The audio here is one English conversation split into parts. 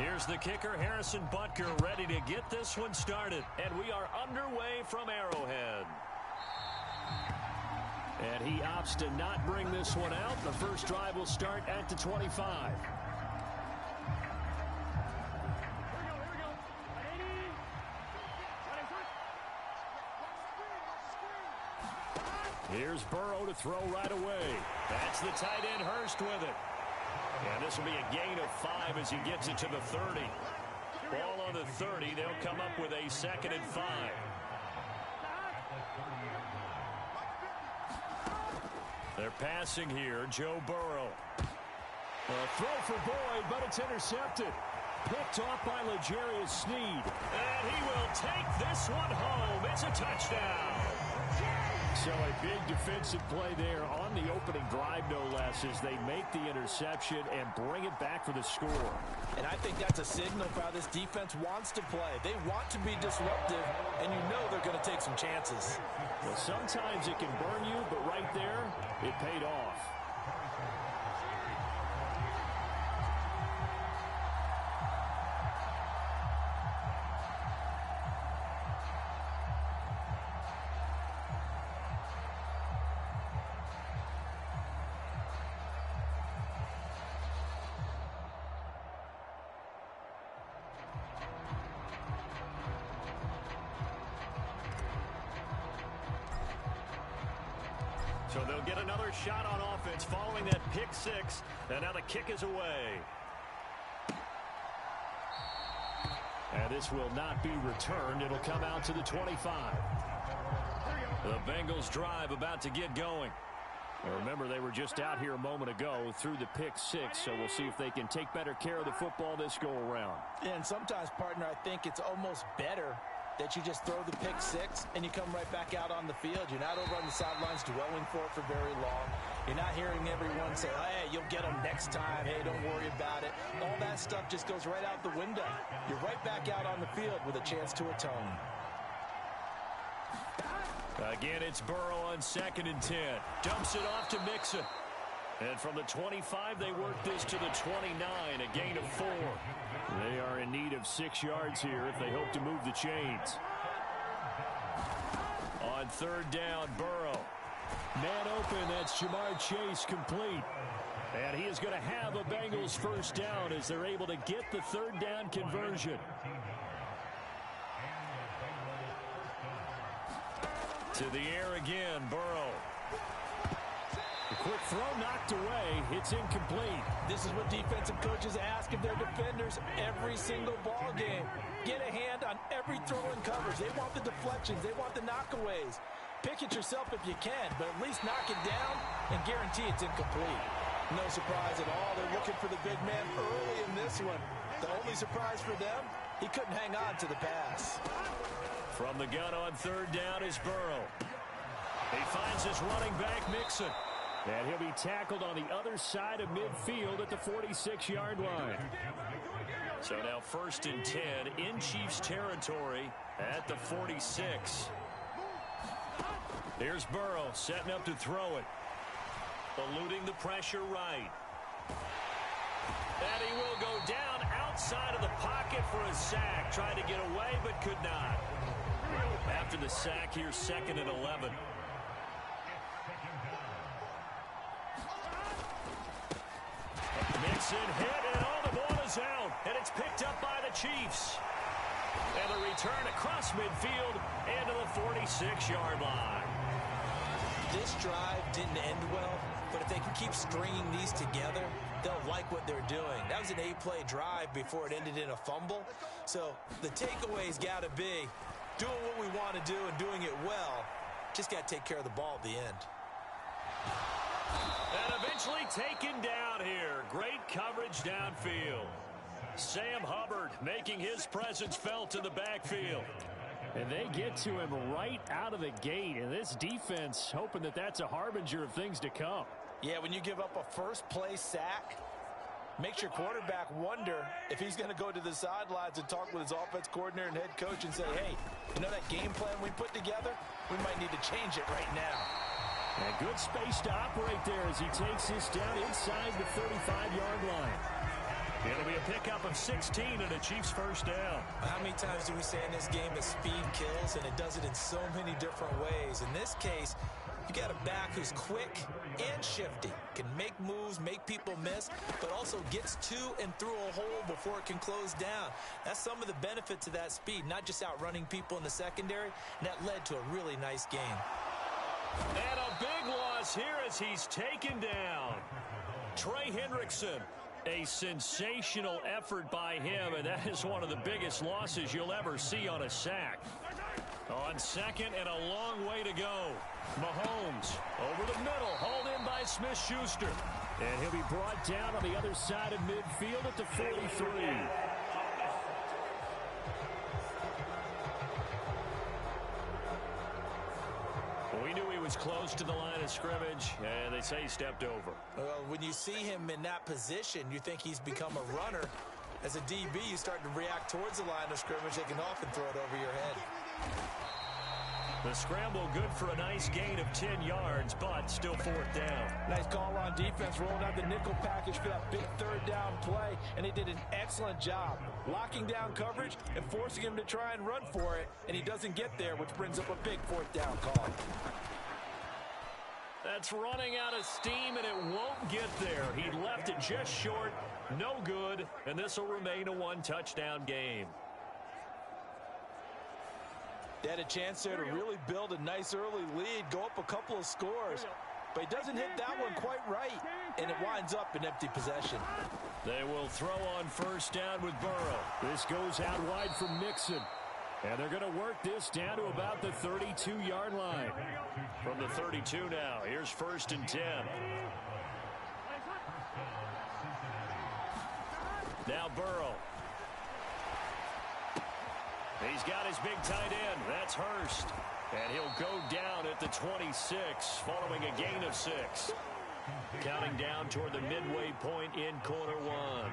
Here's the kicker, Harrison Butker, ready to get this one started. And we are underway from Arrowhead. And he opts to not bring this one out. The first drive will start at the 25. Here's Burrow to throw right away. That's the tight end Hurst with it. And this will be a gain of 5 as he gets it to the 30. Ball on the 30. They'll come up with a 2nd and 5. They're passing here. Joe Burrow. A throw for Boyd, but it's intercepted. Picked off by L'Jarius Sneed. And he will take this one home. It's a touchdown. So a big defensive play there on the opening drive, no less, as they make the interception and bring it back for the score. And I think that's a signal for how this defense wants to play. They want to be disruptive, and you know they're going to take some chances. Well, sometimes it can burn you, but right there, it paid off. So they'll get another shot on offense following that pick 6. And now the kick is away. And this will not be returned. It'll come out to the 25. The Bengals drive about to get going. Now remember, they were just out here a moment ago through the pick 6, so we'll see if they can take better care of the football this go around. And sometimes, partner, I think it's almost better that you just throw the pick 6 and you come right back out on the field. You're not over on the sidelines dwelling for it for very long. You're not hearing everyone say, hey, you'll get them next time. Hey, don't worry about it. All that stuff just goes right out the window. You're right back out on the field with a chance to atone. Again, it's Burrow on 2nd and 10. Dumps it off to Mixon. And from the 25, they work this to the 29, a gain of 4. They are in need of 6 yards here if they hope to move the chains. On 3rd down, Burrow. Man open, that's Jamar Chase complete. And he is going to have a Bengals first down as they're able to get the 3rd down conversion. To the air again, Burrow. The quick throw knocked away. It's incomplete. This is what defensive coaches ask of their defenders every single ball game. Get a hand on every throw and coverage. They want the deflections. They want the knockaways. Pick it yourself if you can, but at least knock it down and guarantee it's incomplete. No surprise at all. They're looking for the big man early in this one. The only surprise for them, he couldn't hang on to the pass. From the gun on 3rd down is Burrow. He finds his running back, Mixon. And he'll be tackled on the other side of midfield at the 46-yard line. So now 1st and 10 in Chiefs territory at the 46. Here's Burrow setting up to throw it. Eluding the pressure right. And he will go down outside of the pocket for a sack. Tried to get away but could not. After the sack, here's 2nd and 11. Mixon hit, and all the ball is out. And it's picked up by the Chiefs. And the return across midfield into the 46-yard line. This drive didn't end well, but if they can keep stringing these together, they'll like what they're doing. That was an 8-play drive before it ended in a fumble. So the takeaway's got to be doing what we want to do and doing it well. Just got to take care of the ball at the end. And eventually taken down here. Great coverage downfield. Sam Hubbard making his presence felt in the backfield. And they get to him right out of the gate. And this defense hoping that that's a harbinger of things to come. Yeah, when you give up a first-place sack, makes your quarterback wonder if he's going to go to the sidelines and talk with his offense coordinator and head coach and say, hey, you know that game plan we put together? We might need to change it right now. And good space to operate there as he takes this down inside the 35-yard line. It'll be a pickup of 16 and a Chiefs first down. How many times do we say in this game that speed kills, and it does it in so many different ways? In this case, you got a back who's quick and shifty, can make moves, make people miss, but also gets to and through a hole before it can close down. That's some of the benefits of that speed, not just outrunning people in the secondary, and that led to a really nice game. And a big loss here as he's taken down. Trey Hendrickson, a sensational effort by him, and that is one of the biggest losses you'll ever see on a sack. On second and a long way to go. Mahomes over the middle, hauled in by Smith-Schuster. And he'll be brought down on the other side of midfield at the 43. We knew he was close to the line of scrimmage, and they say he stepped over. Well, when you see him in that position, you think he's become a runner. As a DB, you start to react towards the line of scrimmage. They can often throw it over your head. The scramble good for a nice gain of 10 yards, but still fourth down. Nice call on defense, rolling out the nickel package for that big third down play, and they did an excellent job locking down coverage and forcing him to try and run for it, and he doesn't get there, which brings up a big fourth down call. That's running out of steam, and it won't get there. He left it just short, no good, and this will remain a one-touchdown game. They had a chance there to really build a nice early lead, go up a couple of scores. But he doesn't hit that one quite right, and it winds up in empty possession. They will throw on first down with Burrow. This goes out wide for Mixon. And they're going to work this down to about the 32-yard line. From the 32 now, here's first and 10. Now Burrow. He's got his big tight end. That's Hurst. And he'll go down at the 26 following a gain of 6. Counting down toward the midway point in quarter one.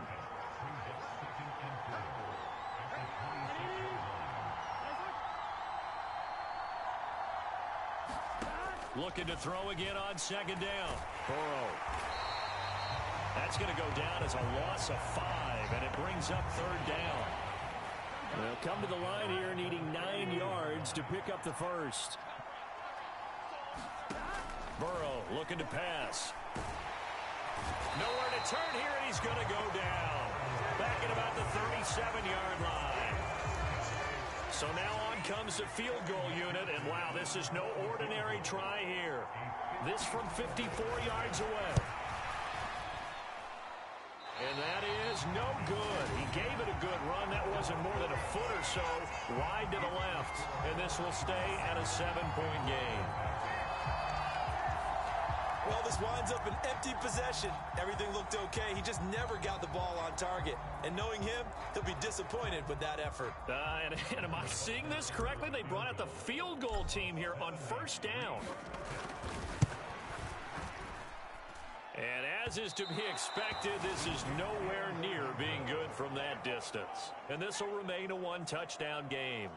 Looking to throw again on second down. Burrow. That's going to go down as a loss of 5, and it brings up third down. They'll come to the line here needing 9 yards to pick up the first. Burrow looking to pass. Nowhere to turn here, and he's going to go down. Back at about the 37-yard line. So now on comes the field goal unit, and wow, this is no ordinary try here. This from 54 yards away. And that is no good. He gave it a good run. That wasn't more than a foot or so wide to the left. And this will stay at a 7-point game. Well, this winds up an empty possession. Everything looked okay. He just never got the ball on target. And knowing him, he'll be disappointed with that effort. And am I seeing this correctly? They brought out the field goal team here on first down. And as is to be expected, this is nowhere near being good from that distance. And this will remain a one-touchdown game.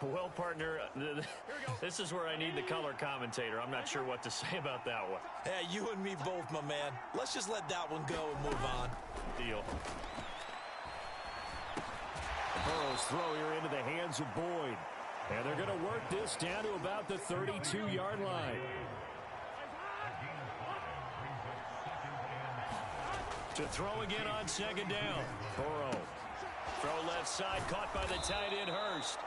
Well, partner, this is where I need the color commentator. I'm not sure what to say about that one. Hey, you and me both, my man. Let's just let that one go and move on. Deal. Burrow's throw here into the hands of Boyd. And they're going to work this down to about the 32-yard line. To throw again on second down. Burrow. Throw left side, caught by the tight end, Hurst.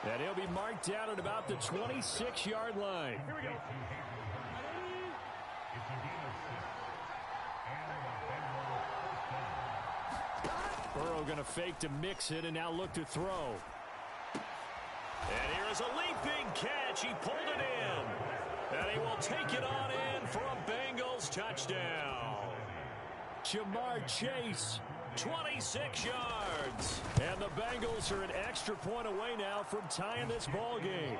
And he'll be marked down at about the 26-yard line. Here we go. Burrow going to fake to mix it and now look to throw. And here is a leaping catch. He pulled it in. And he will take it on in for a Bengals touchdown. Jamar Chase, 26 yards. And the Bengals are an extra point away now from tying this ball game.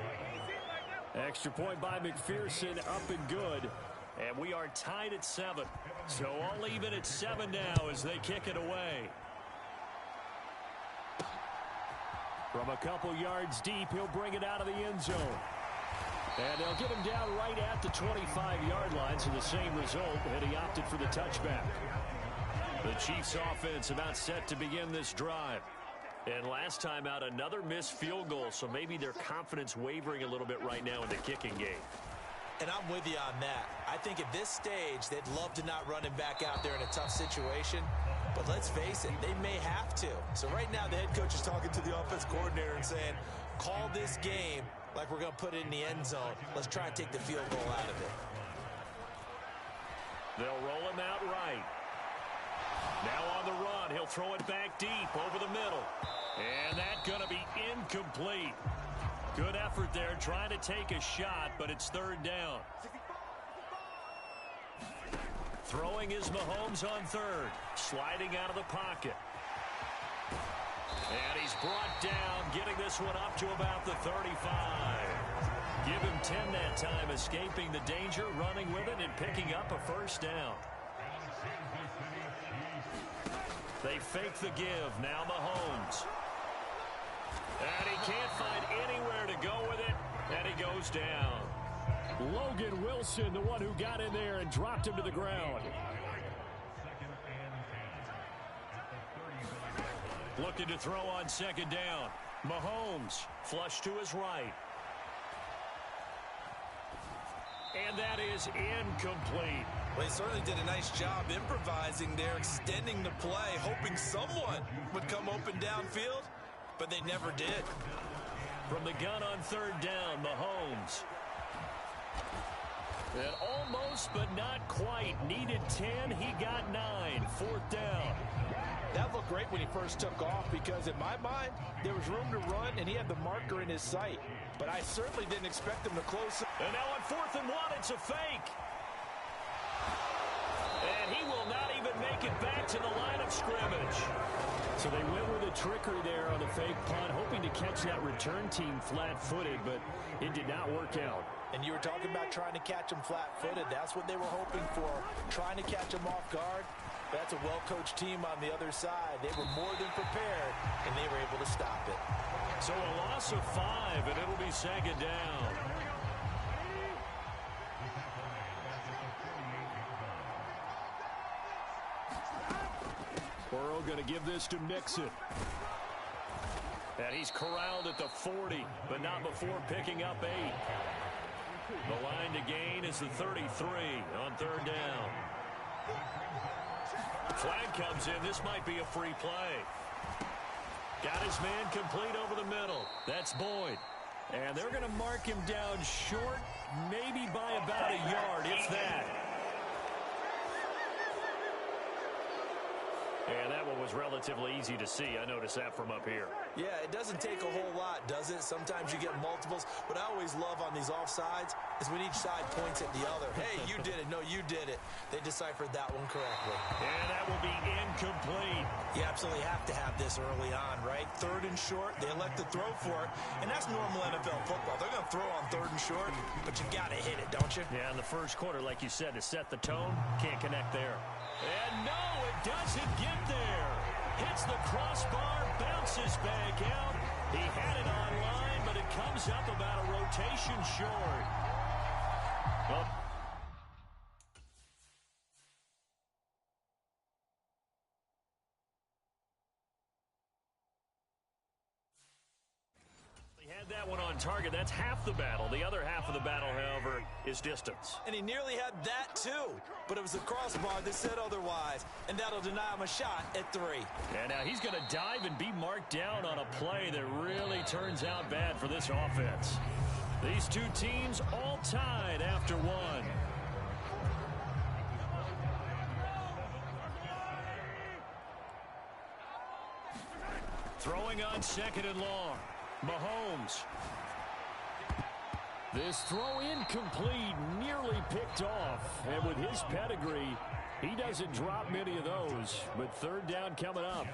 Extra point by McPherson, up and good. And we are tied at 7. So all even at 7 now as they kick it away. From a couple yards deep, he'll bring it out of the end zone. And they'll get him down right at the 25-yard line, so the same result, and he opted for the touchback. The Chiefs offense about set to begin this drive. And last time out, another missed field goal, so maybe their confidence wavering a little bit right now in the kicking game. And I'm with you on that. I think at this stage, they'd love to not run him back out there in a tough situation. But let's face it, they may have to. So right now, the head coach is talking to the offense coordinator and saying, call this game like we're going to put it in the end zone. Let's try and take the field goal out of it. They'll roll him out right. Now on the run, he'll throw it back deep over the middle. And that's going to be incomplete. Good effort there trying to take a shot, but it's third down. Throwing is Mahomes on third. Sliding out of the pocket. And he's brought down, getting this one up to about the 35. Give him 10 that time, escaping the danger, running with it, and picking up a first down. They fake the give. Now Mahomes. And he can't find anywhere to go with it, and he goes down. Logan Wilson, the one who got in there and dropped him to the ground. Looking to throw on second down. Mahomes, flush to his right. And that is incomplete. Well, he certainly did a nice job improvising there, extending the play, hoping someone would come open downfield, but they never did. From the gun on third down, Mahomes. And almost, but not quite. Needed 10, he got 9. Fourth down. That looked great when he first took off because, in my mind, there was room to run, and he had the marker in his sight. But I certainly didn't expect him to close. And now on 4th and 1, it's a fake. And he will not even make it back to the line of scrimmage. So they went with a trickery there on the fake punt, hoping to catch that return team flat-footed, but it did not work out. And you were talking about trying to catch him flat-footed. That's what they were hoping for, trying to catch him off guard. That's a well-coached team on the other side. They were more than prepared, and they were able to stop it. So a loss of 5, and it'll be second down. Burrow going to give this to Mixon. And he's corralled at the 40, but not before picking up 8. The line to gain is the 33 on third down. Flag comes in. This might be a free play. Got his man complete over the middle. That's Boyd. And they're going to mark him down short, maybe by about a yard, if that. And that one was relatively easy to see. I noticed that from up here. Yeah, it doesn't take a whole lot, does it? Sometimes you get multiples. What I always love on these offsides is when each side points at the other. Hey, you did it. No, you did it. They deciphered that one correctly. And that will be incomplete. You absolutely have to have this early on, right? Third and short, they elect to throw for it. And that's normal NFL football. They're going to throw on third and short, but you got to hit it, don't you? Yeah, in the first quarter, like you said, to set the tone, can't connect there. And no, it doesn't get there. Hits the crossbar, bounces back out. He had it online, but it comes up about a rotation short. Well, he had that one on target. That's half the battle. The other half of the battle, however, is distance. And he nearly had that, too. But it was the crossbar that said otherwise. And that'll deny him a shot at 3. And now he's going to dive and be marked down on a play that really turns out bad for this offense. These two teams all tied after 1. Throwing on second and long. Mahomes. This throw incomplete, nearly picked off. And with his pedigree, he doesn't drop many of those. But third down coming up.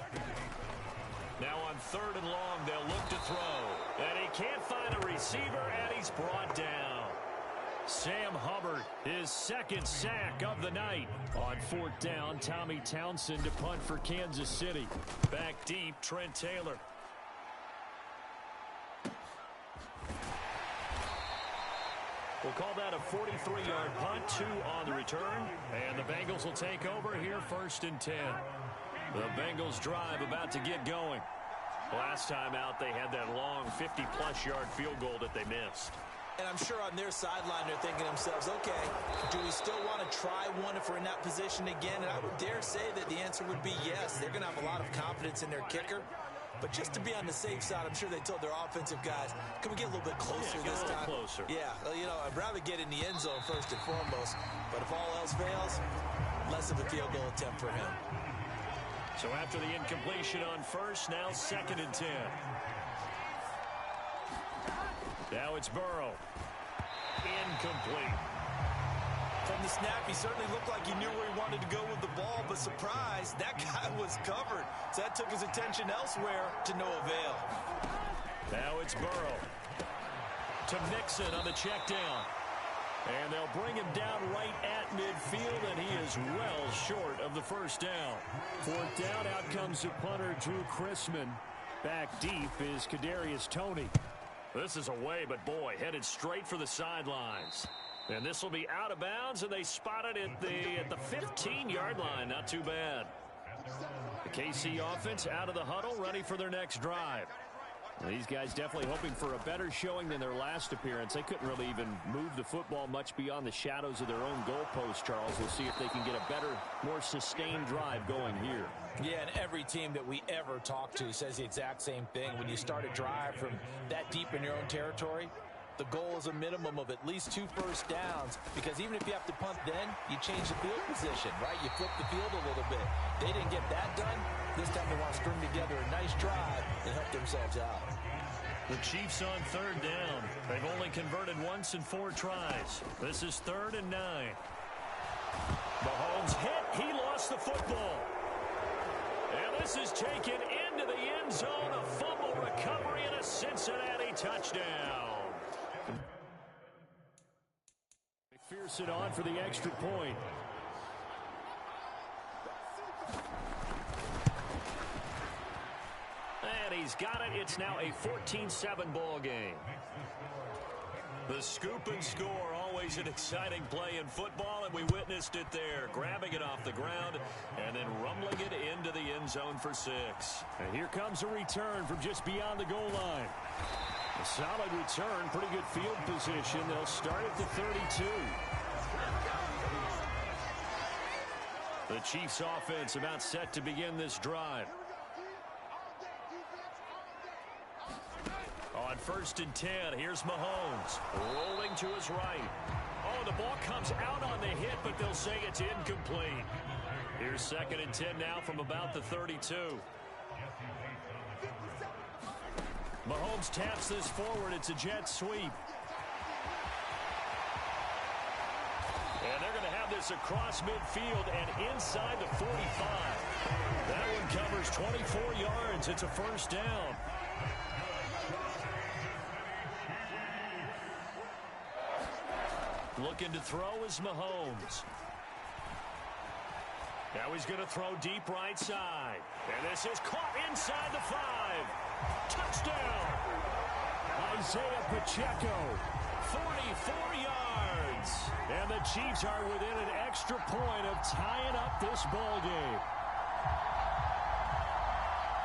Now on third and long, they'll look to throw. And he can't find a receiver, and he's brought down. Sam Hubbard, his second sack of the night. On fourth down, Tommy Townsend to punt for Kansas City. Back deep, Trent Taylor. We'll call that a 43-yard punt, 2 on the return. And the Bengals will take over here, 1st and 10. The Bengals drive about to get going. Last time out, they had that long 50-plus yard field goal that they missed. And I'm sure on their sideline they're thinking to themselves, okay, do we still want to try one if we're in that position again? And I would dare say that the answer would be yes. They're going to have a lot of confidence in their kicker. But just to be on the safe side, I'm sure they told their offensive guys, can we get a little bit closer this time? Closer. Yeah, you know, I'd rather get in the end zone first and foremost. But if all else fails, less of a field goal attempt for him. So after the incompletion on first, now 2nd and 10. Now it's Burrow. Incomplete. From the snap, he certainly looked like he knew where he wanted to go with the ball, but surprise, that guy was covered. So that took his attention elsewhere to no avail. Now it's Burrow. To Mixon on the check down. And they'll bring him down right at midfield, and he is well short of the first down. 4th down, out comes the punter, Drew Chrisman. Back deep is Kadarius Toney. This is away, but boy, headed straight for the sidelines. And this will be out of bounds, and they spot it at the 15-yard line. Not too bad. The KC offense out of the huddle, ready for their next drive. These guys definitely hoping for a better showing than their last appearance. They couldn't really even move the football much beyond the shadows of their own goalpost, Charles. We'll see if they can get a better, more sustained drive going here. Yeah, and every team that we ever talk to says the exact same thing. When you start a drive from that deep in your own territory, the goal is a minimum of at least 2 first downs, because even if you have to punt then, you change the field position, right? You flip the field a little bit. They didn't get that done. This time they want to string together a nice drive and help themselves out. The Chiefs on 3rd down. They've only converted once in 4 tries. This is 3rd and 9. Mahomes hit. He lost the football. And this is taken into the end zone. A fumble recovery and a Cincinnati touchdown. McPherson on for the extra point. And he's got it. It's now a 14-7 ball game. The scoop and score, always an exciting play in football, and we witnessed it there. Grabbing it off the ground and then rumbling it into the end zone for 6. And here comes a return from just beyond the goal line. A solid return, pretty good field position. They'll start at the 32. The Chiefs offense about set to begin this drive. On 1st and 10, here's Mahomes rolling to his right. Oh, the ball comes out on the hit, but they'll say it's incomplete. Here's 2nd and 10 now from about the 32. Mahomes taps this forward. It's a jet sweep. And they're going to have this across midfield and inside the 45. That one covers 24 yards. It's a first down. Looking to throw is Mahomes. Now he's going to throw deep right side. And this is caught inside the 5. Touchdown! Isaiah Pacheco. 44 yards. And the Chiefs are within an extra point of tying up this ball game.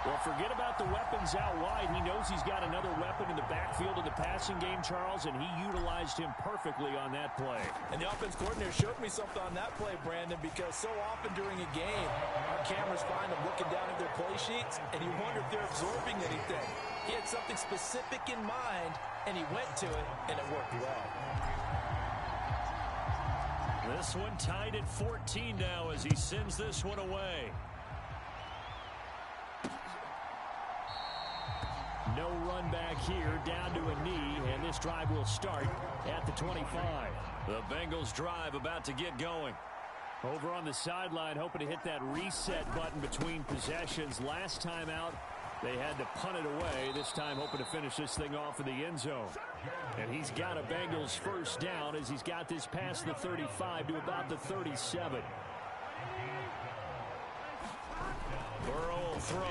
Well, forget about the weapons out wide. He knows he's got another weapon in the backfield of the passing game, Charles, and he utilized him perfectly on that play. And the offense coordinator showed me something on that play, Brandon, because so often during a game, our cameras find them looking down at their play sheets, and you wonder if they're absorbing anything. He had something specific in mind, and he went to it, and it worked well. This one tied at 14 now as he sends this one away. No run back here, down to a knee, and this drive will start at the 25. The Bengals drive about to get going. Over on the sideline, hoping to hit that reset button between possessions. Last time out, they had to punt it away. This time hoping to finish this thing off in the end zone. And he's got a Bengals first down as he's got this past the 35 to about the 37. Burrow will throw.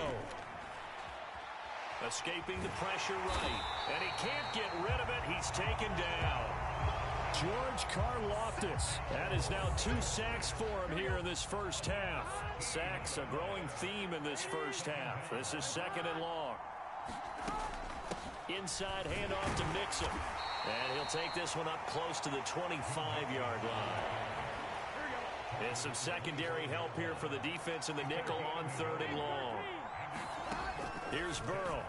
Escaping the pressure right. And he can't get rid of it. He's taken down. George Karlaftis. That is now 2 sacks for him here in this first half. Sacks, a growing theme in this first half. This is 2nd and long. Inside handoff to Mixon. And he'll take this one up close to the 25-yard line. And some secondary help here for the defense in the nickel on 3rd and long. Here's Burrow.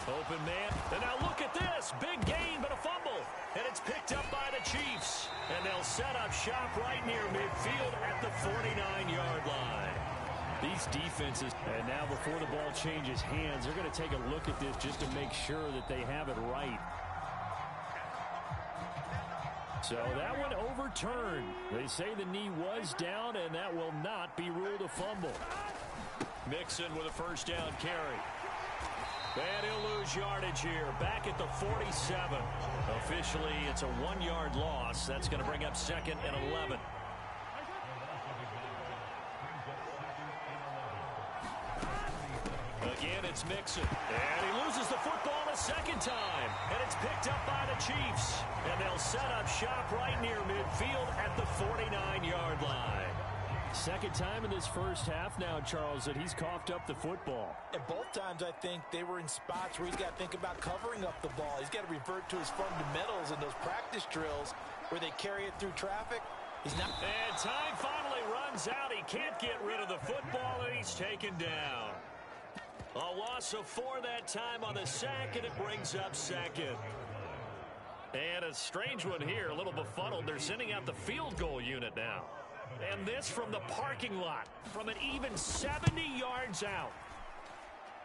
Open man. And now look at this. Big gain, but a fumble. And it's picked up by the Chiefs. And they'll set up shop right near midfield at the 49-yard line. These defenses, and now before the ball changes hands, they're going to take a look at this just to make sure that they have it right. So that one overturned. They say the knee was down, and that will not be ruled a fumble. Mixon with a first down carry. And he'll lose yardage here. Back at the 47. Officially, it's a 1-yard loss. That's going to bring up 2nd and 11. Again, it's Mixon. And he loses the football a second time. And it's picked up by the Chiefs. And they'll set up shop right near midfield at the 49-yard line. Second time in this first half now, Charles, that he's coughed up the football. And both times, I think, they were in spots where he's got to think about covering up the ball. He's got to revert to his fundamentals in those practice drills where they carry it through traffic. He's not. And time finally runs out. He can't get rid of the football, and he's taken down. A loss of 4 that time on the sack, and it brings up 2nd. And a strange one here, a little befuddled. They're sending out the field goal unit now. And this from the parking lot, from an even 70 yards out.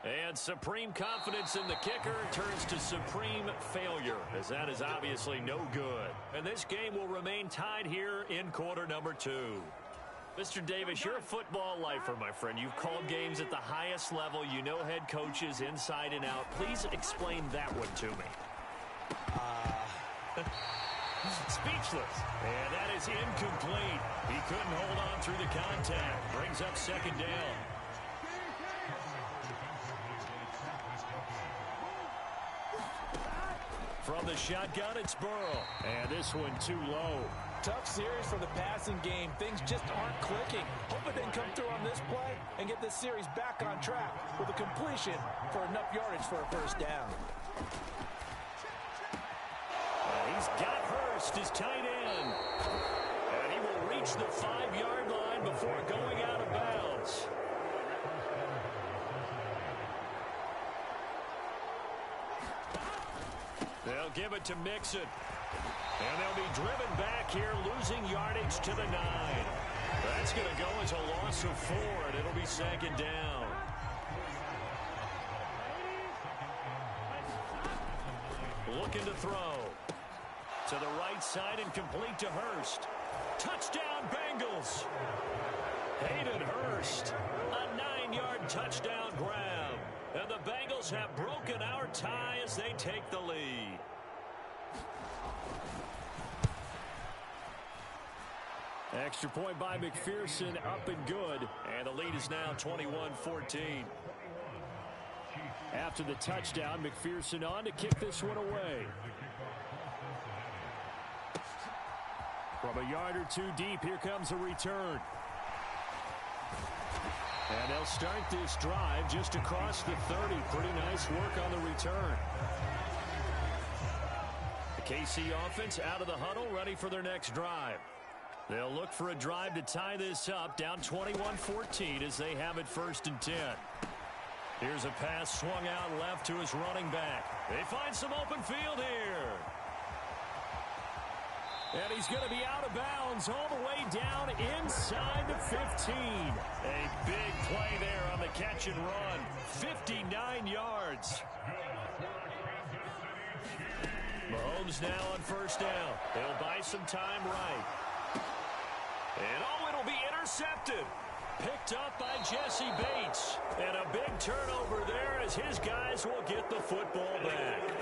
And supreme confidence in the kicker turns to supreme failure, as that is obviously no good. And this game will remain tied here in quarter number 2. Mr. Davis, you're a football lifer, my friend. You've called games at the highest level. You know head coaches inside and out. Please explain that one to me. Speechless. And that is incomplete. He couldn't hold on through the contact. Brings up 2nd down. From the shotgun, it's Burrow. And this one too low. Tough series for the passing game. Things just aren't clicking. Hope it didn't come through on this play and get this series back on track with a completion for enough yardage for a first down. He's got Hurst, his tight end. And he will reach the 5-yard line before going out of bounds. They'll give it to Mixon. And they'll be driven back here, losing yardage to the 9. That's going to go as a loss of 4, and it'll be 2nd down. Looking to throw. To the right side and complete to Hurst. Touchdown, Bengals. Hayden Hurst. A 9-yard touchdown grab. And the Bengals have broken our tie as they take the lead. Extra point by McPherson, up and good. And the lead is now 21-14. After the touchdown, McPherson on to kick this one away. From a yard or 2 deep, here comes a return. And they'll start this drive just across the 30. Pretty nice work on the return. The KC offense out of the huddle, ready for their next drive. They'll look for a drive to tie this up, down 21-14 as they have it 1st and 10. Here's a pass swung out left to his running back. They find some open field here. And he's going to be out of bounds all the way down inside the 15. A big play there on the catch and run. 59 yards. Mahomes now on 1st down. He'll buy some time right. And oh, it'll be intercepted. Picked up by Jesse Bates. And a big turnover there as his guys will get the football back.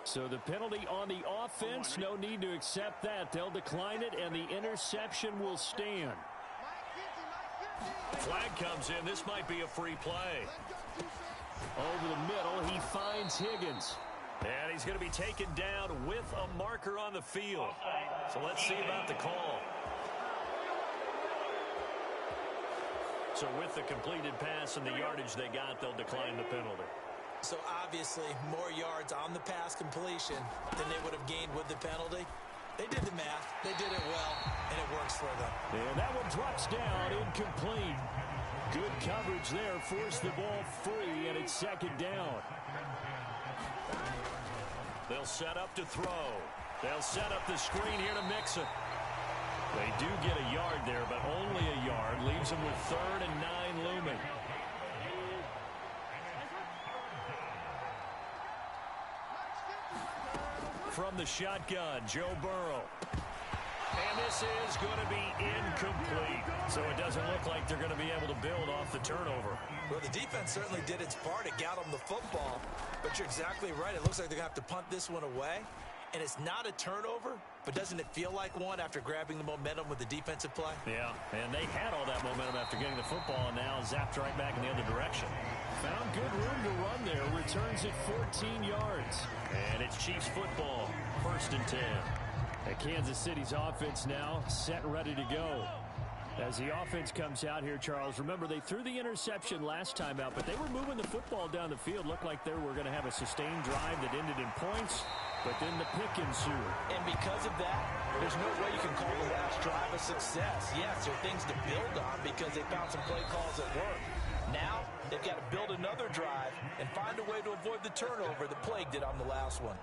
So the penalty on the offense, no need to accept that. They'll decline it, and the interception will stand. Flag comes in. This might be a free play. Over the middle, he finds Higgins. And he's going to be taken down with a marker on the field. So let's see about the call. So with the completed pass and the yardage they got, they'll decline the penalty. So obviously more yards on the pass completion than they would have gained with the penalty. They did the math. They did it well, and it works for them. And that one drops down, incomplete. Good coverage there, forced the ball free, and it's second down. They'll set up to throw. They'll set up the screen here to mix it. They do get a yard there, but only a yard. Leaves them with 3rd and 9 looming. From the shotgun, Joe Burrow. And this is going to be incomplete. So it doesn't look like they're going to be able to build off the turnover. Well, the defense certainly did its part. It got them the football. But you're exactly right. It looks like they're going to have to punt this one away. And it's not a turnover, but doesn't it feel like one after grabbing the momentum with the defensive play? Yeah, and they had all that momentum after getting the football, and now zapped right back in the other direction. Found good room to run there. Returns at 14 yards. And it's Chiefs football, 1st and 10. And Kansas City's offense now set and ready to go. As the offense comes out here, Charles, remember they threw the interception last time out, but they were moving the football down the field. Looked like they were going to have a sustained drive that ended in points, but then the pick ensued. And because of that, there's no way you can call the last drive a success. Yes, there are things to build on because they found some play calls at work. Now, they've got to build another drive and find a way to avoid the turnover that plagued it on the last one.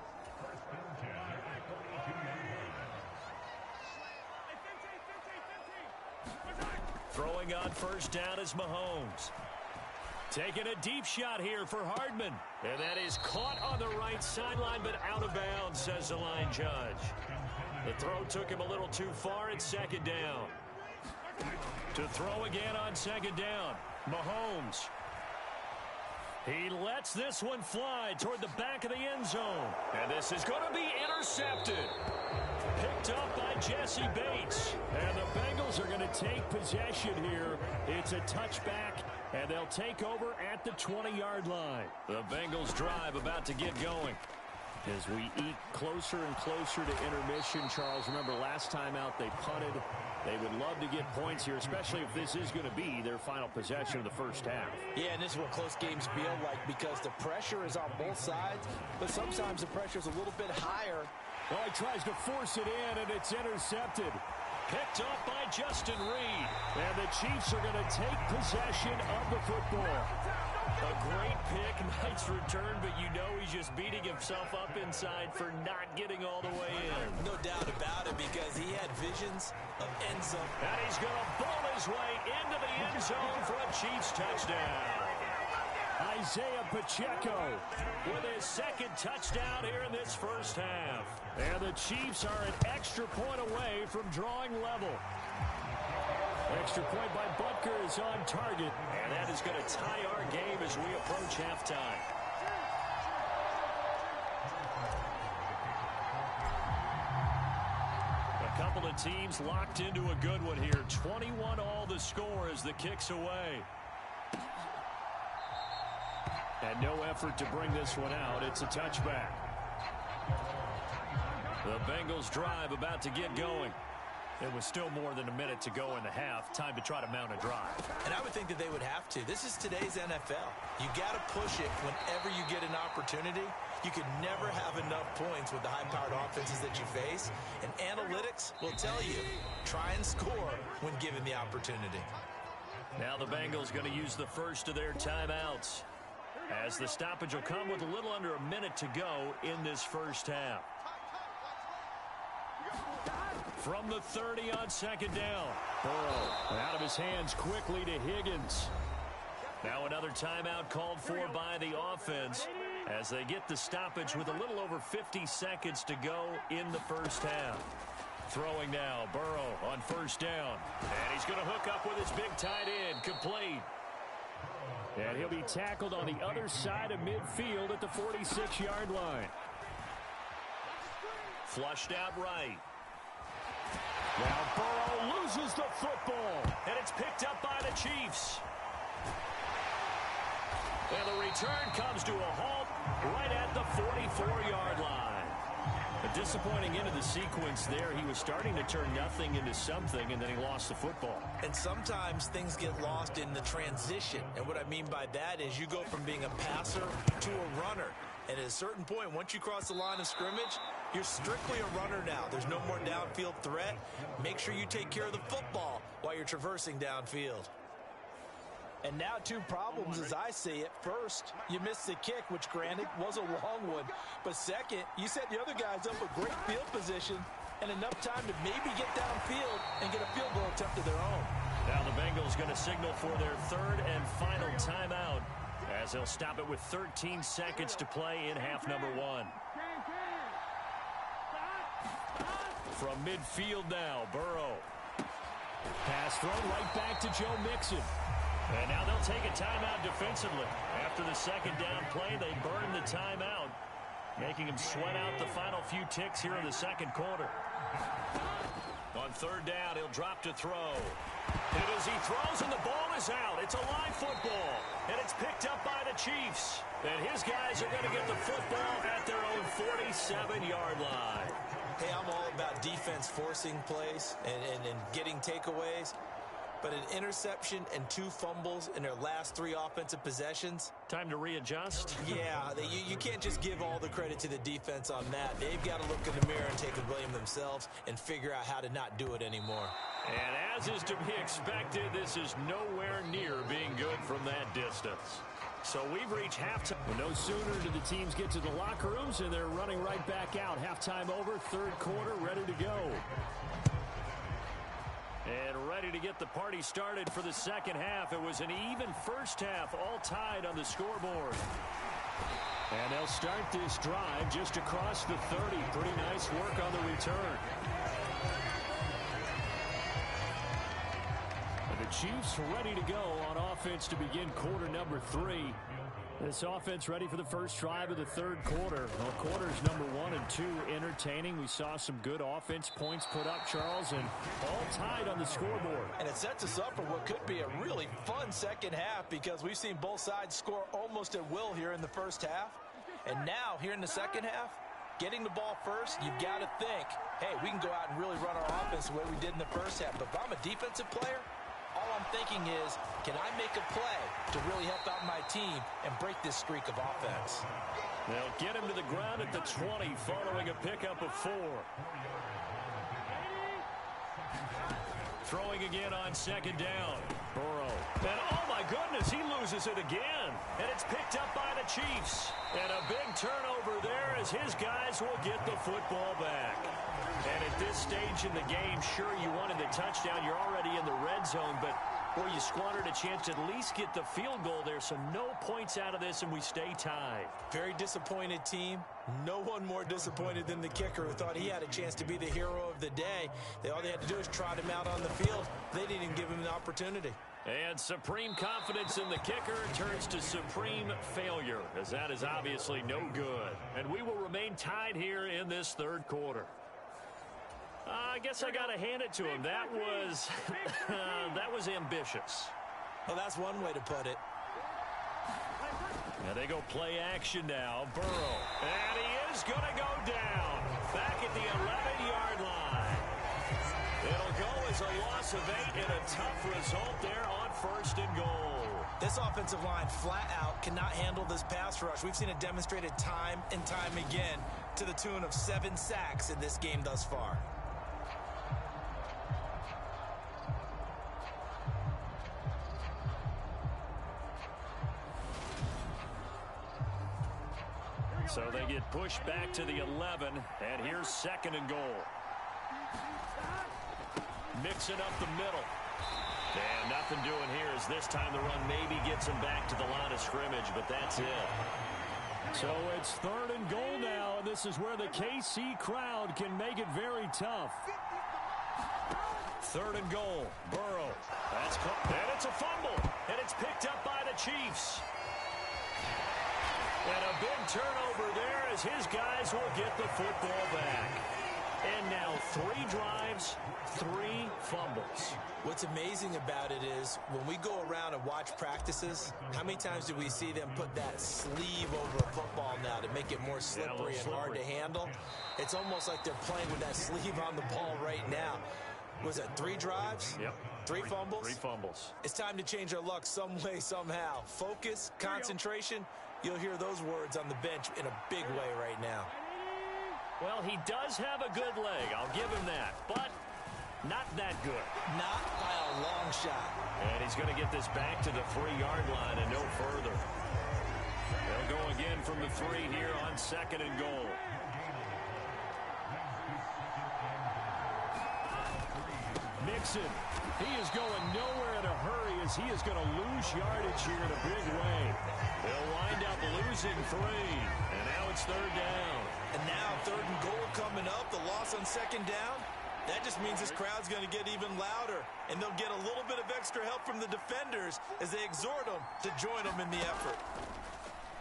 Throwing on 1st down is Mahomes. Taking a deep shot here for Hardman. And that is caught on the right sideline, but out of bounds, says the line judge. The throw took him a little too far. It's 2nd down. To throw again on 2nd down, Mahomes. He lets this one fly toward the back of the end zone. And this is going to be intercepted. Picked up by Jesse Bates. And the Bengals are going to take possession here. It's a touchback, and they'll take over at the 20-yard line. The Bengals drive about to get going. As we eke closer and closer to intermission, Charles, remember last time out they punted. They would love to get points here, especially if this is going to be their final possession of the first half. Yeah, and this is what close games feel like because the pressure is on both sides, but sometimes the pressure is a little bit higher. Well, he tries to force it in, and it's intercepted. Picked up by Justin Reed. And the Chiefs are going to take possession of the football. A great pick, nice return, but you know he's just beating himself up inside for not getting all the way in. No doubt about it because he had visions of end zone. And he's going to bowl his way into the end zone for a Chiefs touchdown. Isaiah Pacheco with his 2nd touchdown here in this first half. And the Chiefs are an extra point away from drawing level. Extra point by Butker is on target. And that is going to tie our game as we approach halftime. A couple of teams locked into a good one here. 21 all the score as the kick's away. And no effort to bring this one out. It's a touchback. The Bengals drive about to get going. It was still more than a minute to go in the half. Time to try to mount a drive. And I would think that they would have to. This is today's NFL. You got to push it whenever you get an opportunity. You could never have enough points with the high-powered offenses that you face. And analytics will tell you, try and score when given the opportunity. Now the Bengals going to use the first of their timeouts, as the stoppage will come with a little under a minute to go in this first half. From the 30 on 2nd down. Burrow out of his hands quickly to Higgins. Now another timeout called for by the offense as they get the stoppage with a little over 50 seconds to go in the first half. Throwing now, Burrow on 1st down. And he's going to hook up with his big tight end, complete. And he'll be tackled on the other side of midfield at the 46-yard line. Flushed out right. Now Burrow loses the football. And it's picked up by the Chiefs. And the return comes to a halt right at the 44-yard line. A disappointing end of the sequence there. He was starting to turn nothing into something, and then he lost the football. And sometimes things get lost in the transition. And what I mean by that is you go from being a passer to a runner. And at a certain point, once you cross the line of scrimmage, you're strictly a runner now. There's no more downfield threat. Make sure you take care of the football while you're traversing downfield. And now two problems as I see it. First, you missed the kick, which granted was a long one. But second, you set the other guys up a great field position and enough time to maybe get downfield and get a field goal attempt of their own. Now the Bengals going to signal for their third and final timeout as they'll stop it with 13 seconds to play in half number one. From midfield now, Burrow. Pass thrown right back to Joe Mixon. And now they'll take a timeout defensively. After the second down play, they burn the timeout, making him sweat out the final few ticks here in the second quarter. On third down, he'll drop to throw. And as he throws and the ball is out, it's a live football. And it's picked up by the Chiefs. And his guys are going to get the football at their own 47-yard line. Hey, I'm all about defense forcing plays and getting takeaways. But an interception and two fumbles in their last three offensive possessions. Time to readjust? Yeah, you can't just give all the credit to the defense on that. They've got to look in the mirror and take the blame themselves and figure out how to not do it anymore. And as is to be expected, this is nowhere near being good from that distance. So we've reached halftime. Well, no sooner do the teams get to the locker rooms, and they're running right back out. Halftime over, third quarter, ready to go. And ready to get the party started for the second half. It was an even first half, all tied on the scoreboard. And they'll start this drive just across the 30. Pretty nice work on the return. And the Chiefs ready to go on offense to begin quarter number 3. This offense ready for the first drive of the third quarter. Well, quarters number 1 and 2 entertaining. We saw some good offense points put up, Charles, and all tied on the scoreboard. And it sets us up for what could be a really fun second half because we've seen both sides score almost at will here in the first half. And now, here in the second half, getting the ball first, you've got to think, hey, we can go out and really run our offense the way we did in the first half. But if I'm a defensive player, all I'm thinking is, can I make a play to really help out my team and break this streak of offense? They'll get him to the ground at the 20 following a pickup of 4. Throwing again on second down. Burrow. And oh my goodness, he loses it again. And it's picked up by the Chiefs. And a big turnover there as his guys will get the football back. And at this stage in the game, sure, you wanted the touchdown. You're already in the red zone, but boy, you squandered a chance to at least get the field goal there. So no points out of this, and we stay tied. Very disappointed team. No one more disappointed than the kicker who thought he had a chance to be the hero of the day. All they had to do is trot him out on the field. They didn't even give him an opportunity. And supreme confidence in the kicker turns to supreme failure, as that is obviously no good. And we will remain tied here in this third quarter. I guess I got to hand it to him. That was that was ambitious. Well, that's one way to put it. Now they go play action now. Burrow. And he is going to go down. Back at the 11-yard line. It'll go as a loss of 8 and a tough result there on first and goal. This offensive line flat out cannot handle this pass rush. We've seen it demonstrated time and time again to the tune of 7 sacks in this game thus far. So they get pushed back to the 11, and here's second and goal. Mixing up the middle. And nothing doing here as this time the run maybe gets him back to the line of scrimmage, but that's it. So it's third and goal now, and this is where the KC crowd can make it very tough. Third and goal. Burrow. That's caught. And it's a fumble. And it's picked up by the Chiefs. And a big turnover there as his guys will get the football back. And now 3 drives, 3 fumbles. What's amazing about it is when we go around and watch practices, how many times do we see them put that sleeve over a football now to make it more slippery and hard to handle? It's almost like they're playing with that sleeve on the ball right now. Was it 3 drives? Yep. 3 fumbles? 3 fumbles. It's time to change our luck some way, somehow. Focus, concentration. You'll hear those words on the bench in a big way right now. Well, he does have a good leg. I'll give him that. But not that good. Not by a long shot. And he's going to get this back to the 3-yard line and no further. They'll go again from the 3 here on 2nd and goal. Mixon. He is going nowhere in a hurry as he is going to lose yardage here in a big way. They'll wind up losing 3. And now it's 3rd down. And now 3rd and goal coming up. The loss on 2nd down. That just means this crowd's going to get even louder. And they'll get a little bit of extra help from the defenders as they exhort them to join them in the effort.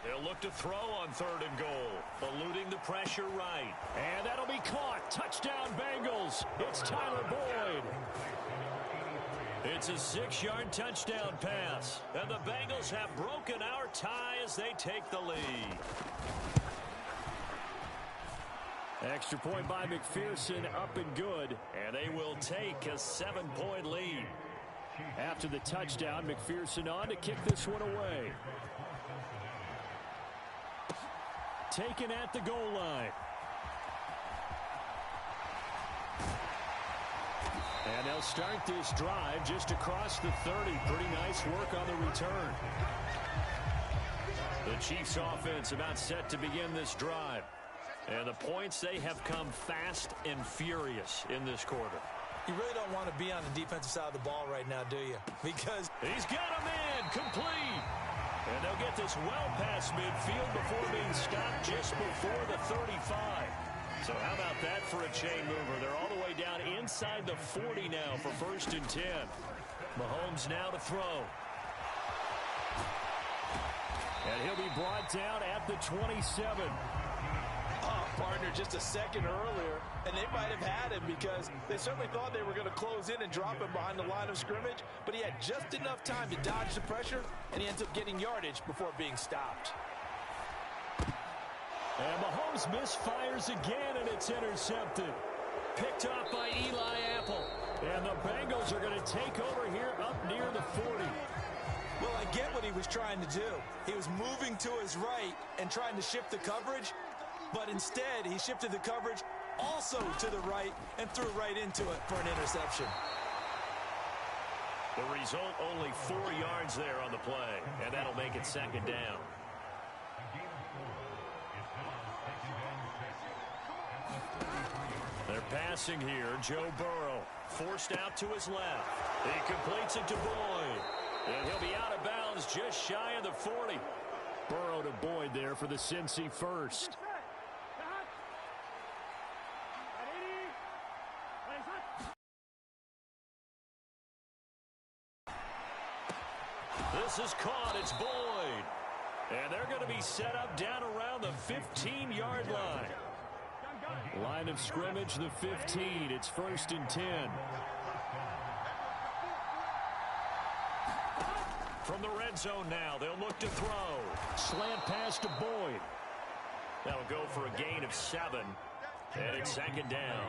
They'll look to throw on 3rd and goal. Eluding the pressure right. And that'll be caught. Touchdown Bengals. It's Tyler Boyd. It's a 6-yard touchdown pass. And the Bengals have broken our tie as they take the lead. Extra point by McPherson, up and good. And they will take a 7-point lead. After the touchdown, McPherson on to kick this one away. Taken at the goal line. And they'll start this drive just across the 30. Pretty nice work on the return. The Chiefs offense about set to begin this drive. And the points, they have come fast and furious in this quarter. You really don't want to be on the defensive side of the ball right now, do you? Because he's got a man complete. And they'll get this well past midfield before being stopped just before the 35. So how about that for a chain mover? They're all the way down inside the 40 now for 1st and 10. Mahomes now to throw. And he'll be brought down at the 27. Oh, partner, just a second earlier, and they might have had him because they certainly thought they were going to close in and drop him behind the line of scrimmage, but he had just enough time to dodge the pressure, and he ends up getting yardage before being stopped. And Mahomes misfires again, and it's intercepted. Picked off by Eli Apple. And the Bengals are going to take over here up near the 40. Well, I get what he was trying to do. He was moving to his right and trying to shift the coverage, but instead he shifted the coverage also to the right and threw right into it for an interception. The result, only 4 yards there on the play, and that'll make it 2nd down. They're passing here. Joe Burrow forced out to his left. He completes it to Boyd. And he'll be out of bounds just shy of the 40. Burrow to Boyd there for the Cincy first. This is caught. It's Boyd. And they're going to be set up down around the 15-yard line. Line of scrimmage, the 15. It's 1st and 10. From the red zone now, they'll look to throw. Slant pass to Boyd. That'll go for a gain of 7. And it's 2nd down.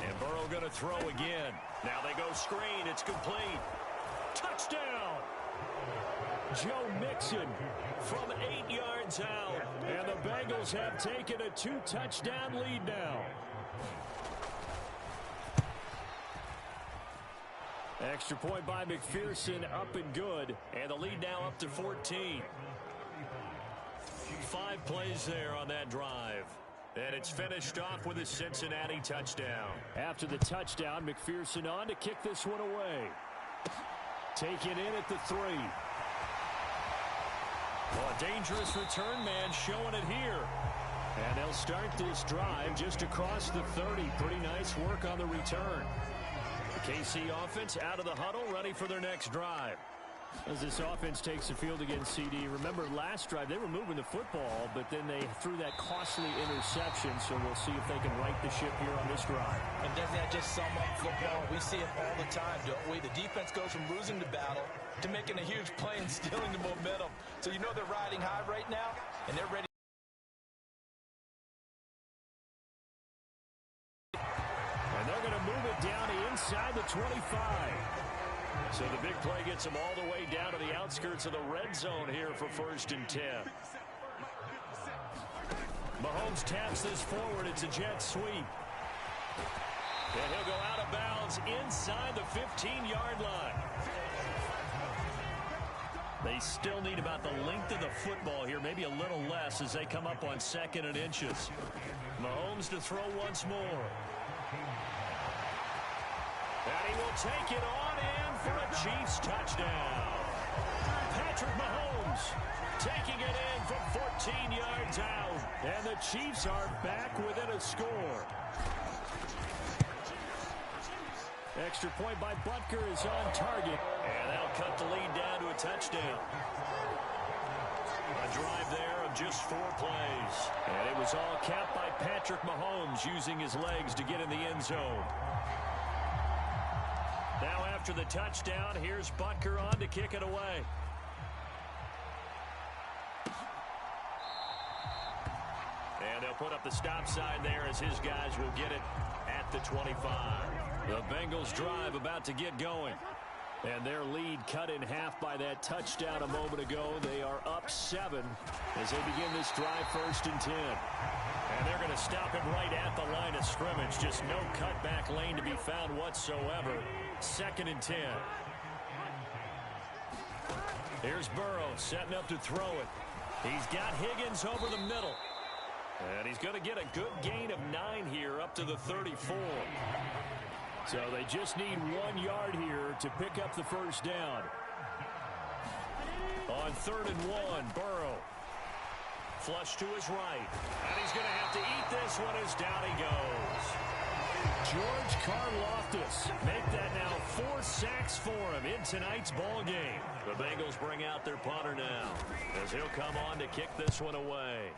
And Burrow going to throw again. Now they go screen. It's complete. Touchdown! Joe Mixon from 8 yards out. And the Bengals have taken a 2-touchdown lead now. Extra point by McPherson, up and good. And the lead now up to 14. 5 plays there on that drive. And it's finished off with a Cincinnati touchdown. After the touchdown, McPherson on to kick this one away. Taken in at the 3. Well, a dangerous return man showing it here. And they'll start this drive just across the 30. Pretty nice work on the return. The KC offense out of the huddle, ready for their next drive. As this offense takes the field against CD, remember last drive they were moving the football, but then they threw that costly interception, so we'll see if they can right the ship here on this drive. And doesn't that just sum up football? We see it all the time, don't we? The defense goes from losing the battle to making a huge play and stealing the momentum. So you know they're riding high right now, and they're ready. And they're going to move it down to inside the 25. So the big play gets them all the way down to the outskirts of the red zone here for 1st and 10. Mahomes taps this forward. It's a jet sweep. And he'll go out of bounds inside the 15-yard line. They still need about the length of the football here, maybe a little less as they come up on 2nd and inches. Mahomes to throw once more. And he will take it on in for a Chiefs touchdown. Patrick Mahomes taking it in from 14 yards out. And the Chiefs are back within a score. Extra point by Butker is on target. And that'll cut the lead down to a touchdown. A drive there of just 4 plays. And it was all capped by Patrick Mahomes using his legs to get in the end zone. Now after the touchdown, here's Butker on to kick it away. And they'll put up the stop sign there as his guys will get it at the 25. The Bengals drive about to get going. And their lead cut in half by that touchdown a moment ago. They are up 7 as they begin this drive 1st and 10. And they're going to stop him right at the line of scrimmage. Just no cutback lane to be found whatsoever. 2nd and 10. Here's Burrow setting up to throw it. He's got Higgins over the middle. And he's going to get a good gain of 9 here up to the 34. So they just need 1 yard here to pick up the first down. On 3rd and 1, Burrow. Flush to his right. And he's going to have to eat this one as down he goes. George Karlaftis make that now 4 sacks for him in tonight's ball game. The Bengals bring out their punter now as he'll come on to kick this one away.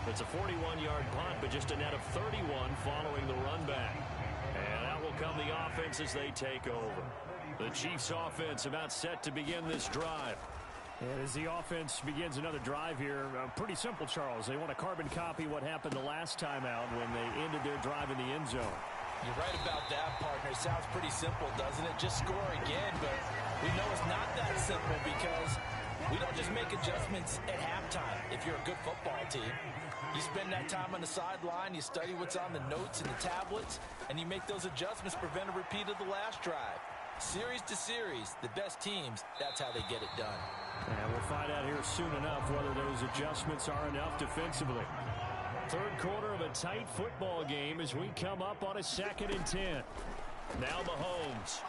It's a 41-yard punt, but just a net of 31 following the run back. And out will come the offense as they take over. The Chiefs offense about set to begin this drive. And as the offense begins another drive here, pretty simple, Charles. They want to carbon copy what happened the last time out when they ended their drive in the end zone. You're right about that, partner. It sounds pretty simple, doesn't it? Just score again, but we know it's not that simple because we don't just make adjustments at halftime if you're a good football team. You spend that time on the sideline, you study what's on the notes and the tablets, and you make those adjustments, prevent a repeat of the last drive. Series to series, the best teams, that's how they get it done. And we'll find out here soon enough whether those adjustments are enough defensively. 3rd quarter of a tight football game as we come up on a 2nd and 10. Now Mahomes.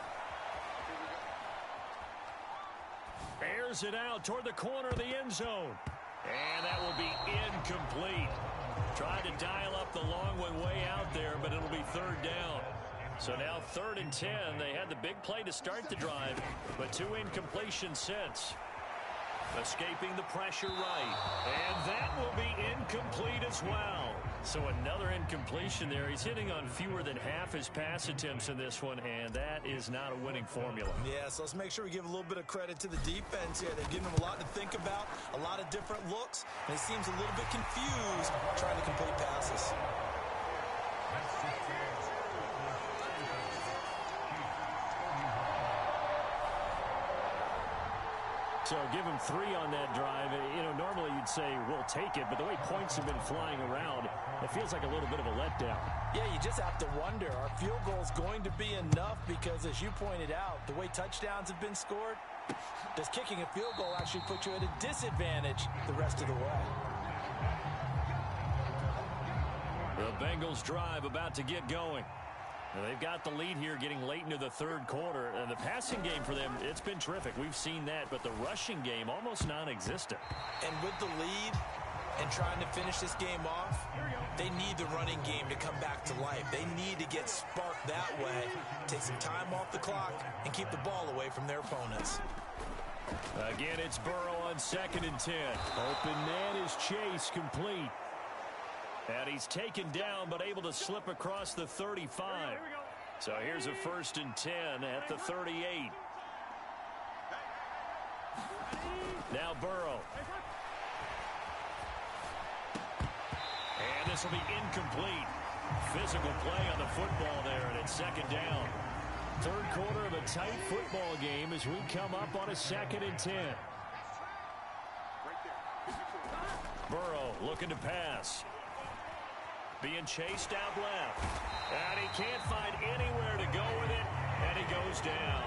Airs it out toward the corner of the end zone. And that will be incomplete. Tried to dial up the long one way out there, but it'll be 3rd down. So now 3rd and 10. They had the big play to start the drive, but 2 incompletions since. Escaping the pressure right. And that will be incomplete as well. So another incompletion there. He's hitting on fewer than half his pass attempts in this one, and that is not a winning formula. Yeah, so let's make sure we give a little bit of credit to the defense here. They've given him a lot to think about, a lot of different looks, and he seems a little bit confused trying to complete passes. So give him 3 on that drive. You know, normally you'd say, we'll take it, but the way points have been flying around, it feels like a little bit of a letdown. Yeah, you just have to wonder, are field goals going to be enough? Because as you pointed out, the way touchdowns have been scored, does kicking a field goal actually put you at a disadvantage the rest of the way? The Bengals drive about to get going. They've got the lead here getting late into the 3rd quarter. And the passing game for them, it's been terrific. We've seen that. But the rushing game, almost non-existent. And with the lead and trying to finish this game off, They need the running game to come back to life. They need to get sparked that way, take some time off the clock, and keep the ball away from their opponents. Again, it's Burrow on 2nd and 10. Open man is Chase, complete. And he's taken down, but able to slip across the 35. So here's a 1st and 10 at the 38. Now Burrow. And this will be incomplete. Physical play on the football there, and it's 2nd down. 3rd quarter of a tight football game as we come up on a 2nd and 10. Burrow looking to pass. Being chased out left. And he can't find anywhere to go with it, and he goes down.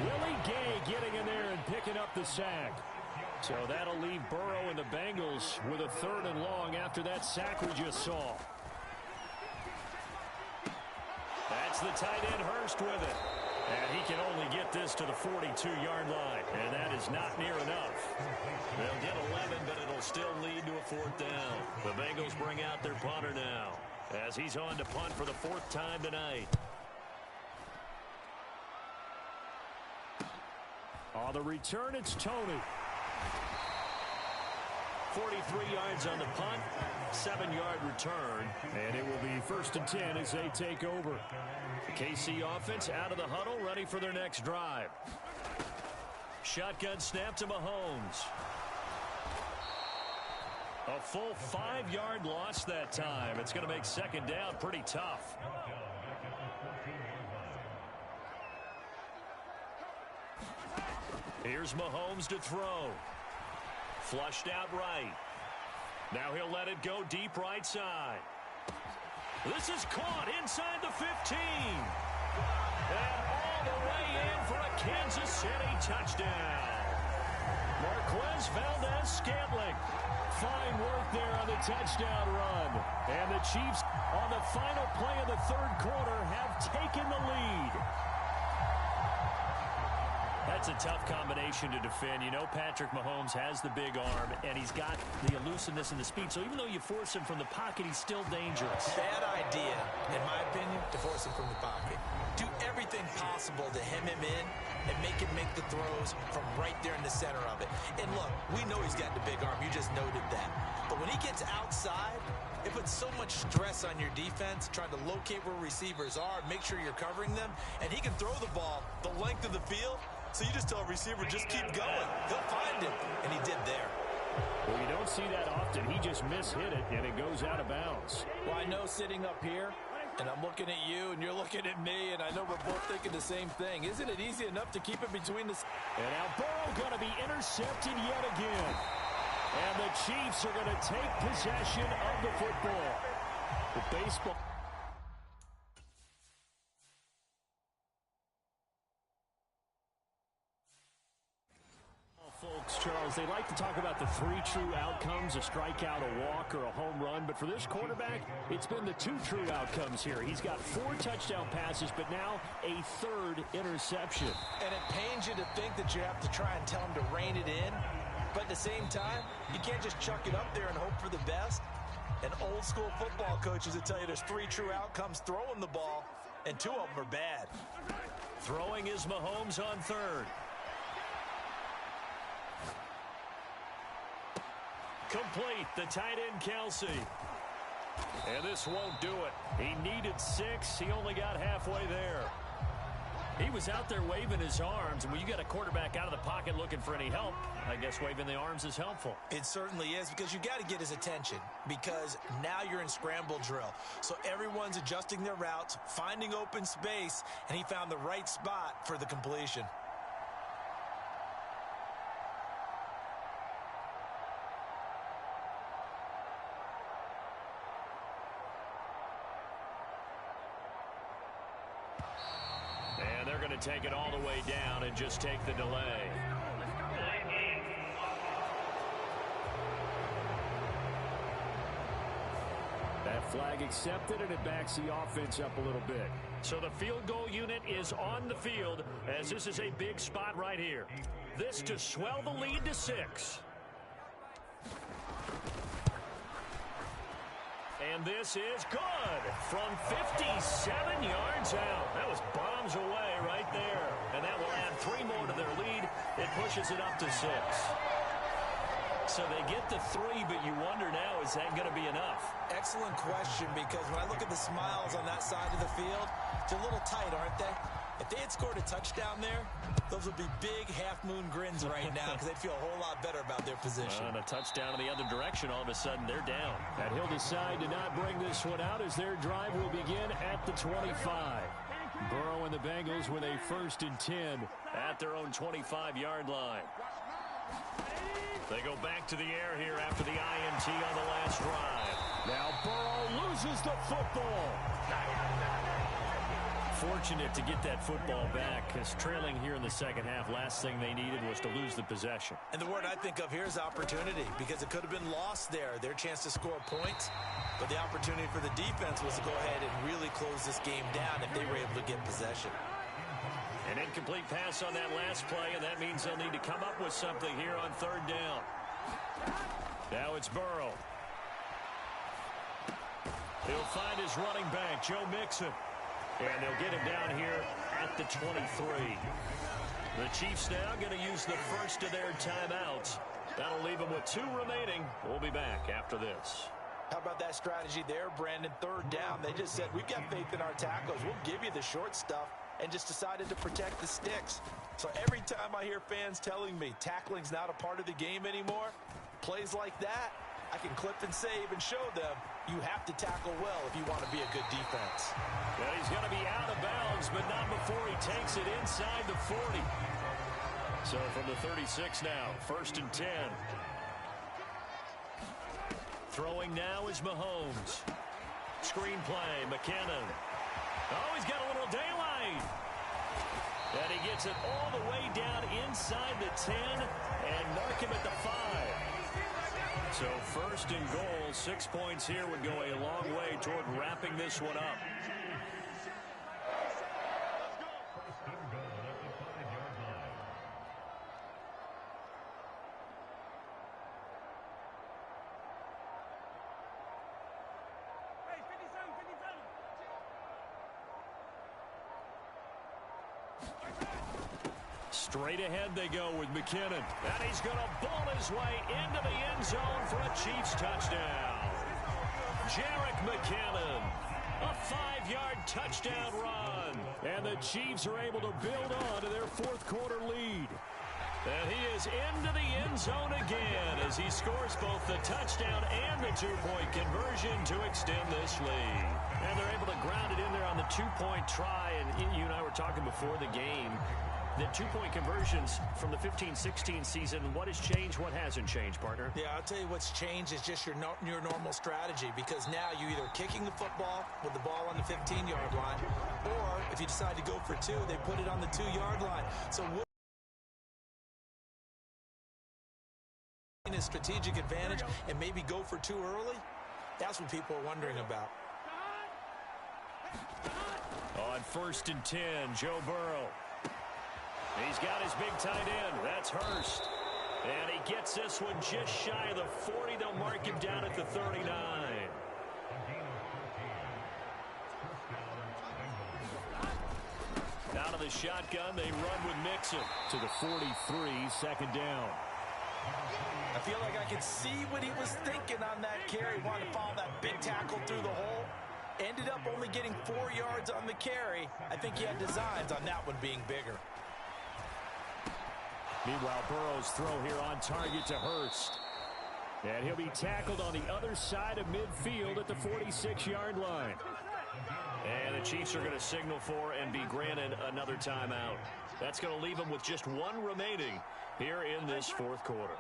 Willie Gay getting in there and picking up the sack. So that'll leave Burrow and the Bengals with a 3rd and long after that sack we just saw. That's the tight end Hurst with it. And he can only get this to the 42-yard line. And that is not near enough. They'll get 11, but it'll still lead to a 4th down. The Bengals bring out their punter now, as he's on to punt for the 4th time tonight. On the return, it's Tony. 43 yards on the punt, 7-yard return, and it will be 1st and 10 as they take over. The KC offense out of the huddle, ready for their next drive. Shotgun snap to Mahomes. A full 5-yard loss that time. It's going to make 2nd down pretty tough. Here's Mahomes to throw. Flushed out right. Now he'll let it go deep right side. This is caught inside the 15. And all the way in for a Kansas City touchdown. Marquez Valdez-Scantling. Fine work there on the touchdown run. And the Chiefs, on the final play of the 3rd quarter, have taken the lead. That's a tough combination to defend. You know Patrick Mahomes has the big arm, and he's got the elusiveness and the speed. So even though you force him from the pocket, he's still dangerous. Bad idea, in my opinion, to force him from the pocket. Do everything possible to hem him in and make him make the throws from right there in the center of it. And look, we know he's got the big arm. You just noted that. But when he gets outside, it puts so much stress on your defense, trying to locate where receivers are, make sure you're covering them, and he can throw the ball the length of the field. So you just tell a receiver, just keep going. He'll find him, and he did there. Well, you don't see that often. He just mishit it, and it goes out of bounds. Well, I know sitting up here, and I'm looking at you, and you're looking at me, and I know we're both thinking the same thing. Isn't it easy enough to keep it between the... And now Burrow going to be intercepted yet again. And the Chiefs are going to take possession of the football. The baseball... Folks, Charles, they like to talk about the 3 true outcomes, a strikeout, a walk, or a home run. But for this quarterback, it's been the 2 true outcomes here. He's got 4 touchdown passes, but now a 3rd interception. And it pains you to think that you have to try and tell him to rein it in. But at the same time, you can't just chuck it up there and hope for the best. And old school football coaches will tell you there's 3 true outcomes throwing the ball, and 2 of them are bad. Throwing is Mahomes on 3rd. Complete, the tight end Kelsey. And this won't do it. He needed 6. He only got halfway there. He was out there waving his arms, and when you got a quarterback out of the pocket looking for any help, I guess waving the arms is helpful. It certainly is, because you got to get his attention, because now you're in scramble drill. So everyone's adjusting their routes, finding open space, and he found the right spot for the completion. And they're going to take it all the way down and just take the delay. That flag accepted, and it backs the offense up a little bit. So the field goal unit is on the field, as this is a big spot right here. This to swell the lead to 6. And this is good from 57 yards out. That was bombs away right there. And that will add 3 more to their lead. It pushes it up to 6. So they get the 3, but you wonder now, is that going to be enough? Excellent question, because when I look at the smiles on that side of the field, they're a little tight, aren't they? If they had scored a touchdown there, those would be big half-moon grins right now because they'd feel a whole lot better about their position. And a touchdown in the other direction, all of a sudden they're down. And he'll decide to not bring this one out as their drive will begin at the 25. Burrow and the Bengals with a 1st and 10 at their own 25-yard line. They go back to the air here after the INT on the last drive. Now Burrow loses the football. Fortunate to get that football back, because trailing here in the second half, last thing they needed was to lose the possession. And the word I think of here is opportunity, because it could have been lost there, their chance to score points. But the opportunity for the defense was to go ahead and really close this game down if they were able to get possession. An incomplete pass on that last play, and that means they'll need to come up with something here on 3rd down. Now it's Burrow. He'll find his running back, Joe Mixon. And they'll get him down here at the 23. The Chiefs now going to use the first of their timeouts. That'll leave them with 2 remaining. We'll be back after this. How about that strategy there, Brandon? 3rd down. They just said, we've got faith in our tackles. We'll give you the short stuff, and just decided to protect the sticks. So every time I hear fans telling me tackling's not a part of the game anymore, plays like that, I can clip and save and show them you have to tackle well if you want to be a good defense. Well, he's going to be out of bounds, but not before he takes it inside the 40. So from the 36 now, 1st and 10. Throwing now is Mahomes. Screenplay, McKinnon. Oh, he's got a little daylight. And he gets it all the way down inside the 10 and mark him at the 5. So 1st and goal, 6 points here would go a long way toward wrapping this one up. Straight ahead they go with McKinnon. And he's going to ball his way into the end zone for a Chiefs touchdown. Jerick McKinnon, a 5-yard touchdown run. And the Chiefs are able to build on to their 4th quarter lead. And he is into the end zone again as he scores both the touchdown and the 2-point conversion to extend this lead. And they're able to ground it in there on the 2-point try. And you and I were talking before the game. The 2-point conversions from the 15-16 season, what has changed, what hasn't changed, partner? Yeah, I'll tell you what's changed is just your normal strategy, because now you're either kicking the football with the ball on the 15-yard line, or if you decide to go for 2, they put it on the 2-yard line. So a strategic advantage and maybe go for 2 early? That's what people are wondering about. On 1st and 10, Joe Burrow. He's got his big tight end. That's Hurst. And he gets this one just shy of the 40. They'll mark him down at the 39. Out of the shotgun, they run with Mixon to the 43, 2nd down. I feel like I could see what he was thinking on that carry. Wanted to follow that big tackle through the hole. Ended up only getting 4 yards on the carry. I think he had designs on that one being bigger. Meanwhile, Burrow's throw here on target to Hurst. And he'll be tackled on the other side of midfield at the 46-yard line. And the Chiefs are going to signal for and be granted another timeout. That's going to leave them with just 1 remaining here in this 4th quarter.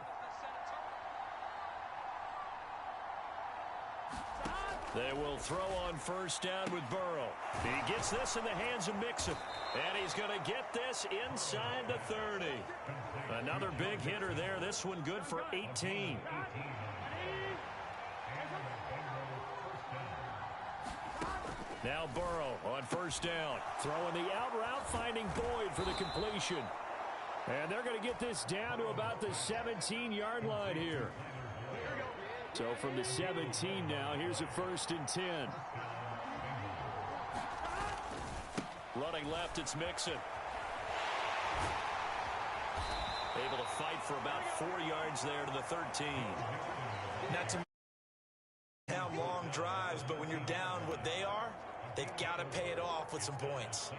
They will throw on 1st down with Burrow. He gets this in the hands of Mixon. And he's going to get this inside the 30. Another big hitter there. This one good for 18. Now Burrow on 1st down. Throwing the out route, finding Boyd for the completion. And they're going to get this down to about the 17-yard line here. So from the 17 now, here's a 1st and 10. Running left, it's Mixon. Able to fight for about 4 yards there to the 13. Not to down long drives, but when you're down what they are, they've got to pay it off with some points.